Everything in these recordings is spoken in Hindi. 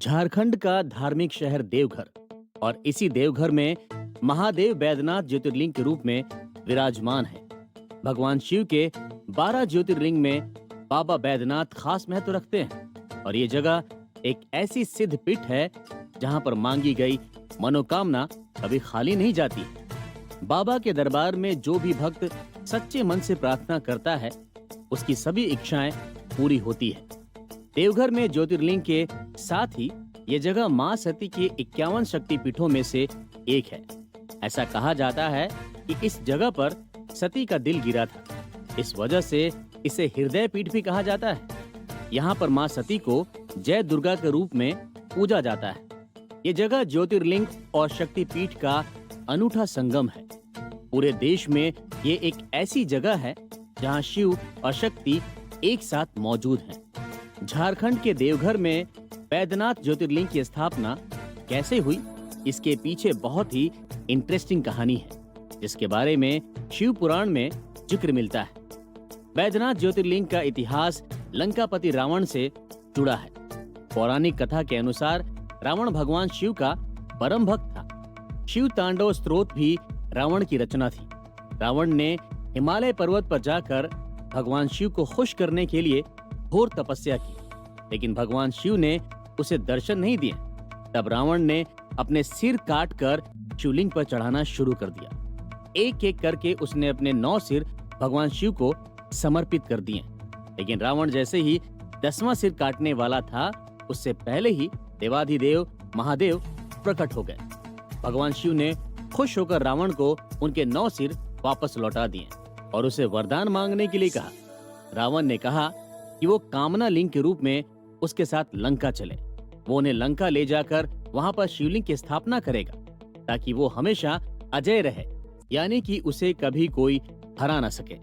झारखंड का धार्मिक शहर देवघर और इसी देवघर में महादेव बैद्यनाथ ज्योतिर्लिंग के रूप में विराजमान है। भगवान शिव के 12 ज्योतिर्लिंग में बाबा बैद्यनाथ खास महत्व रखते हैं और ये जगह एक ऐसी सिद्ध पीठ है जहां पर मांगी गई मनोकामना कभी खाली नहीं जाती है। बाबा के दरबार में जो भी भक्त सच्चे मन से प्रार्थना करता है उसकी सभी इच्छाएं पूरी होती है। देवघर में ज्योतिर्लिंग के साथ ही ये जगह मां सती के 51 शक्तिपीठों में से एक है। ऐसा कहा जाता है कि इस जगह पर सती का दिल गिरा था, इस वजह से इसे हृदय पीठ भी कहा जाता है। यहाँ पर मां सती को जय दुर्गा के रूप में पूजा जाता है। ये जगह ज्योतिर्लिंग और शक्तिपीठ का अनूठा संगम है। पूरे देश में ये एक ऐसी जगह है जहाँ शिव और शक्ति एक साथ मौजूद हैं। झारखंड के देवघर में बैद्यनाथ ज्योतिर्लिंग की स्थापना कैसे हुई, इसके पीछे बहुत ही इंटरेस्टिंग कहानी है, जिसके बारे में शिव पुराण में जिक्र मिलता है। बैद्यनाथ ज्योतिर्लिंग का इतिहास लंकापति रावण से जुड़ा है। पौराणिक कथा के अनुसार रावण भगवान शिव का परम भक्त था। शिव तांडव स्तोत्र भी रावण की रचना थी। रावण ने हिमालय पर्वत पर जाकर भगवान शिव को खुश करने के लिए घोर तपस्या की, लेकिन भगवान शिव ने उसे दर्शन नहीं दिए। तब रावण ने अपने सिर काट कर शिवलिंग पर चढ़ाना शुरू कर दिया। एक एक करके उसने अपने 9 सिर भगवान शिव को समर्पित कर दिए, लेकिन रावण जैसे ही 10वां सिर काटने वाला था, उससे पहले ही देवाधिदेव महादेव प्रकट हो गए। भगवान शिव ने खुश होकर रावण को उनके 9 सिर वापस लौटा दिए और उसे वरदान मांगने के लिए कहा। रावण ने कहा कि वो कामना लिंग के रूप में उसके साथ लंका चले। वो उन्हें लंका ले जाकर वहां पर शिवलिंग की स्थापना करेगा ताकि वो हमेशा अजय रहे, यानी कि उसे कभी कोई हरा ना सके।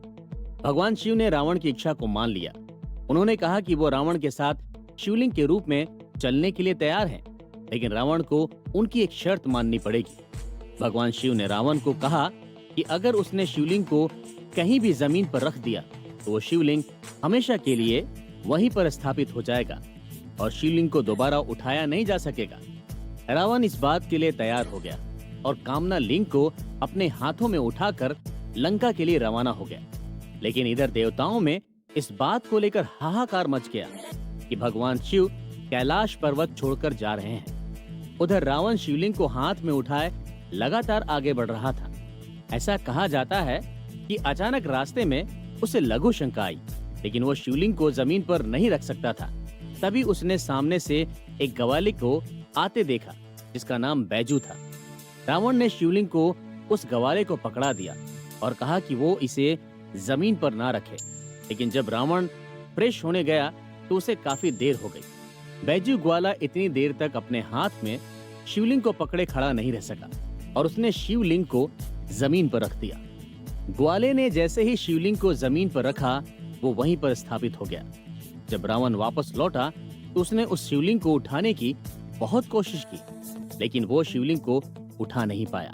भगवान शिव ने रावण की इच्छा को मान लिया। उन्होंने कहा कि वो रावण के साथ शिवलिंग के रूप में चलने के लिए तैयार हैं, लेकिन रावण को उनकी एक शर्त माननी पड़ेगी। भगवान शिव ने रावण को कहा कि अगर उसने शिवलिंग को कहीं भी जमीन पर रख दिया तो वो शिवलिंग हमेशा के लिए वहीं पर स्थापित हो जाएगा और शिवलिंग को दोबारा उठाया नहीं जा सकेगा। रावण इस बात के लिए तैयार हो गया और कामना लिंग को अपने हाथों में उठाकर लंका के लिए रवाना हो गया। लेकिन इधर देवताओं में इस बात को लेकर हाहाकार मच गया कि भगवान शिव कैलाश पर्वत छोड़कर जा रहे हैं। उधर रावण शिवलिंग को हाथ में उठाए लगातार आगे बढ़ रहा था। ऐसा कहा जाता है कि अचानक रास्ते में उसे लघु शंका आई, लेकिन वो शिवलिंग को जमीन पर नहीं रख सकता था। तभी उसने सामने से एक ग्वाले को आते देखा जिसका नाम बैजू था। रावण ने शिवलिंग को उस ग्वाले को पकड़ा दिया और कहा कि वो इसे जमीन पर ना रखे, लेकिन जब रावण फ्रेश होने गया तो उसे काफी देर हो गई। बैजू ग्वाला इतनी देर तक अपने हाथ में शिवलिंग को पकड़े खड़ा नहीं रह सका और उसने शिवलिंग को जमीन पर रख दिया। ग्वाले ने जैसे ही शिवलिंग को जमीन पर रखा, वो वहीं पर स्थापित हो गया। जब रावण वापस लौटा तो उसने उस शिवलिंग को उठाने की बहुत कोशिश की, लेकिन वो शिवलिंग को उठा नहीं पाया।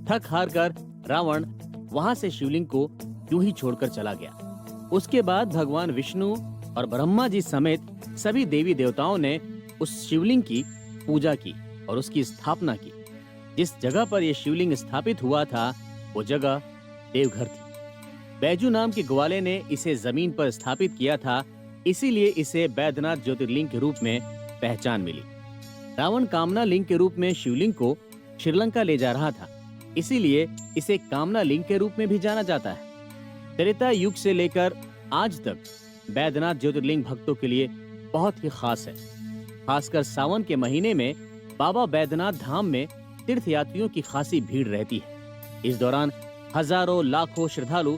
थक हार कर रावण वहां से शिवलिंग को यूं ही छोड़कर चला गया। उसके बाद भगवान विष्णु और ब्रह्मा जी समेत सभी देवी देवताओं ने उस शिवलिंग की पूजा की और उसकी स्थापना की। जिस जगह पर यह शिवलिंग स्थापित हुआ था वो जगह देवघर थी। बैजू नाम के ग्वाले ने इसे जमीन पर स्थापित किया था, इसीलिए इसे बैद्यनाथ ज्योतिर्लिंग के रूप में पहचान मिली। रावण कामना लिंग के रूप में शिवलिंग को श्रीलंका ले जा रहा था, इसीलिए इसे कामना लिंग के रूप में भी जाना जाता है। त्रेता युग से लेकर आज तक बैद्यनाथ ज्योतिर्लिंग भक्तों के लिए बहुत ही खास है। खासकर सावन के महीने में बाबा बैद्यनाथ धाम में तीर्थयात्रियों की खासी भीड़ रहती है। इस दौरान हजारों लाखों श्रद्धालु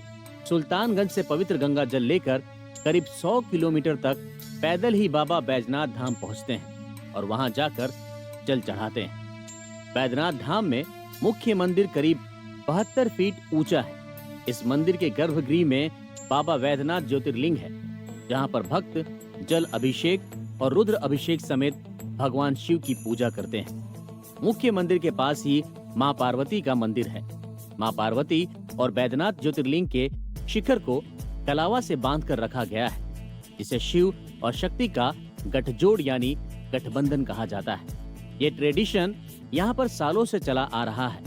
सुल्तानगंज से पवित्र गंगा जल लेकर करीब 100 किलोमीटर तक पैदल ही बाबा बैजनाथ धाम पहुंचते हैं और वहां जाकर जल चढ़ाते हैं। बैजनाथ धाम में मुख्य मंदिर करीब 72 फीट ऊंचा है। इस मंदिर के गर्भगृह में बाबा बैद्यनाथ ज्योतिर्लिंग है, जहां पर भक्त जल अभिषेक और रुद्र अभिषेक समेत भगवान शिव की पूजा करते हैं। मुख्य मंदिर के पास ही मां पार्वती का मंदिर है। मां पार्वती और बैद्यनाथ ज्योतिर्लिंग के शिखर को कलावा से बांधकर रखा गया है, जिसे शिव और शक्ति का गठजोड़ यानी गठबंधन कहा जाता है। ये ट्रेडिशन यहाँ पर सालों से चला आ रहा है।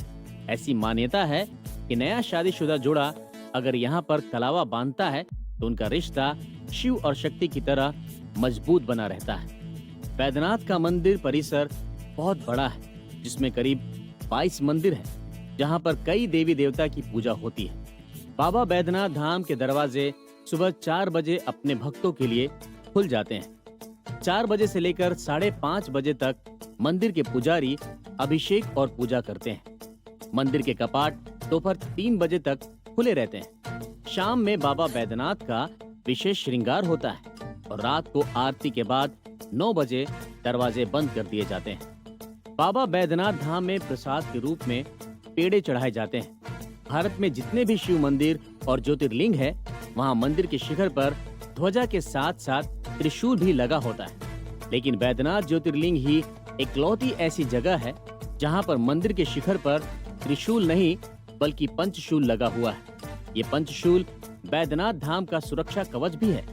ऐसी मान्यता है कि नया शादीशुदा जोड़ा अगर यहाँ पर कलावा बांधता है तो उनका रिश्ता शिव और शक्ति की तरह मजबूत बना रहता है। बैद्यनाथ का मंदिर परिसर बहुत बड़ा है, जिसमें करीब 22 मंदिर हैं, जहाँ पर कई देवी देवता की पूजा होती है। बाबा बैद्यनाथ धाम के दरवाजे सुबह 4 बजे अपने भक्तों के लिए खुल जाते हैं। 4 बजे से लेकर 5:30 बजे तक मंदिर के पुजारी अभिषेक और पूजा करते हैं। मंदिर के कपाट दोपहर 3 बजे तक खुले रहते हैं। शाम में बाबा बैद्यनाथ का विशेष श्रृंगार होता है और रात को आरती के बाद 9 बजे दरवाजे बंद कर दिए जाते हैं। बाबा बैद्यनाथ धाम में प्रसाद के रूप में पेड़े चढ़ाए जाते हैं। भारत में जितने भी शिव मंदिर और ज्योतिर्लिंग है, वहाँ मंदिर के शिखर पर ध्वजा के साथ साथ त्रिशूल भी लगा होता है। लेकिन बैद्यनाथ ज्योतिर्लिंग ही इकलौती ऐसी जगह है जहाँ पर मंदिर के शिखर पर त्रिशूल नहीं बल्कि पंचशूल लगा हुआ है। ये पंचशूल बैद्यनाथ धाम का सुरक्षा कवच भी है।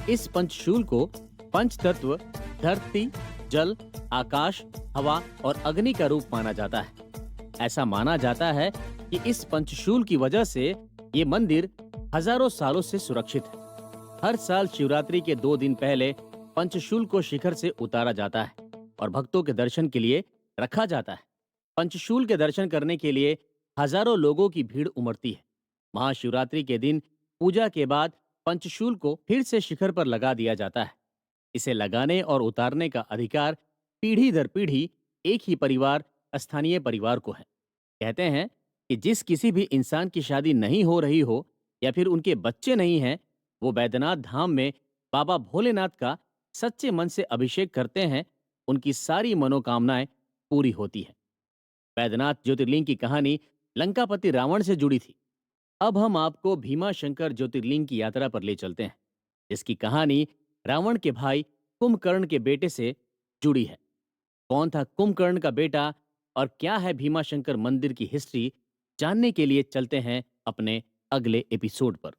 इस पंचशूल को पंच तत्व धरती, जल, आकाश, हवा और अग्नि का रूप माना जाता है। ऐसा माना जाता है कि इस पंचशूल की वजह से ये मंदिर हजारों सालों से सुरक्षित है। हर साल शिवरात्रि के 2 दिन पहले पंचशूल को शिखर से उतारा जाता है और भक्तों के दर्शन के लिए रखा जाता है। पंचशूल के दर्शन करने के लिए हजारों लोगों की भीड़ उमड़ती है। महाशिवरात्रि के दिन पूजा के बाद पंचशूल को फिर से शिखर पर लगा दिया जाता है। इसे लगाने और उतारने का अधिकार पीढ़ी दर पीढ़ी एक ही परिवार, स्थानीय परिवार को है। कहते हैं कि जिस किसी भी इंसान की शादी नहीं हो रही हो या फिर उनके बच्चे नहीं हैं, वो बैद्यनाथ धाम में बाबा भोलेनाथ का सच्चे मन से अभिषेक करते हैं, उनकी सारी मनोकामनाएं पूरी होती है। बैद्यनाथ ज्योतिर्लिंग की कहानी लंकापति रावण से जुड़ी थी। अब हम आपको भीमा शंकर ज्योतिर्लिंग की यात्रा पर ले चलते हैं, जिसकी कहानी रावण के भाई कुंभकर्ण के बेटे से जुड़ी है। कौन था कुंभकर्ण का बेटा और क्या है भीमा शंकर मंदिर की हिस्ट्री, जानने के लिए चलते हैं अपने अगले एपिसोड पर।